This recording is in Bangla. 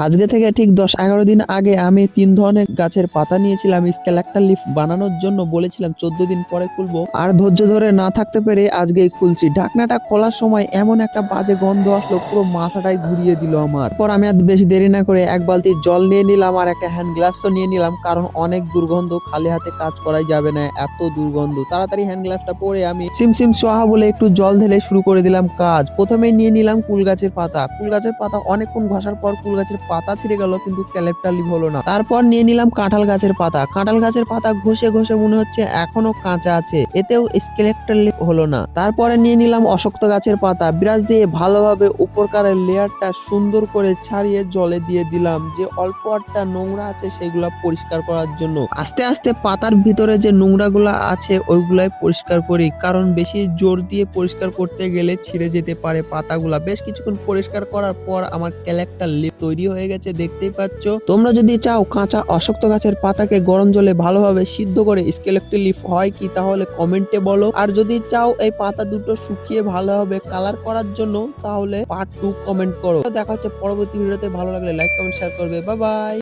আজকে থেকে ঠিক 10-11 দিন আগে আমি 3 ধরনের গাছের পাতা নিয়েছিলাম স্কেলেক্টার লিফ বানানোর জন্য, বলেছিলাম 14 দিন পরে খুলবো। আর ধৈর্য ধরে না থাকতে পেরে আজকেই খুলছি। ঢাকনাটা খোলার সময় এমন একটা বাজে গন্ধ আসলো, পুরো মাথাটাই ঘুরিয়ে দিল আমার। পর আমি আর বেশি দেরি না করে এক বালতি জল নিয়ে নিলাম আর একটা হ্যান্ড গ্লাভসও নিয়ে নিলাম, কারণ অনেক দুর্গন্ধ, খালি হাতে কাজ করাই যাবে না, এত দুর্গন্ধ। তাড়াতাড়ি হ্যান্ড গ্লাভসটা পরে আমি সিম সোহা বলে একটু জল ঢেলে শুরু করে দিলাম কাজ। প্রথমেই নিয়ে নিলাম কুল গাছের পাতা। কুল গাছের পাতা অনেকক্ষণ ঘষার পর কুল গাছের পাতা ছিঁড়ে গেল, কিন্তু ক্যালেপটার লিভ হলো না। তারপর নিয়ে নিলাম কাঁঠাল গাছের পাতা। কাঁঠাল গাছের পাতা ঘষে ঘষে মনে হচ্ছে এখনো কাঁচা আছে, এতেও স্কেলেক্টার লিভ হলো না। তারপরে নিয়ে নিলাম অশক্ত গাছের পাতা। ব্রাশ দিয়ে ভালোভাবে উপরকারের লেয়ারটা সুন্দর করে ছাড়িয়ে জলে দিয়ে দিলাম, যে অল্প একটা নোংরা আছে সেগুলা পরিষ্কার করার জন্য। আস্তে আস্তে পাতার ভিতরে যে নোংরাগুলা আছে ওইগুলাই পরিষ্কার করি, কারণ বেশি জোর দিয়ে পরিষ্কার করতে গেলে ছিঁড়ে যেতে পারে পাতাগুলা। বেশ কিছুক্ষণ পরিষ্কার করার পর আমার ক্যালেক্টার লিপ তৈরি হয়ে গেছে, দেখতেই পাচ্ছ। তোমরা যদি চাও কাঁচা অশক্ত গাছের পাতাকে গরম জলে ভালোভাবে সিদ্ধ করে স্কেলেক্টার লিফ হয় কি, তাহলে কমেন্টে বলো। আর যদি চাও এই পাতা দুটো শুকিয়ে ভালোভাবে কালার করার জন্য, তাহলে পার্ট 2 কমেন্ট করো। দেখা হচ্ছে পরবর্তী ভিডিওতে। ভালো লাগলে লাইক কমেন্ট শেয়ার করবে। Bye bye.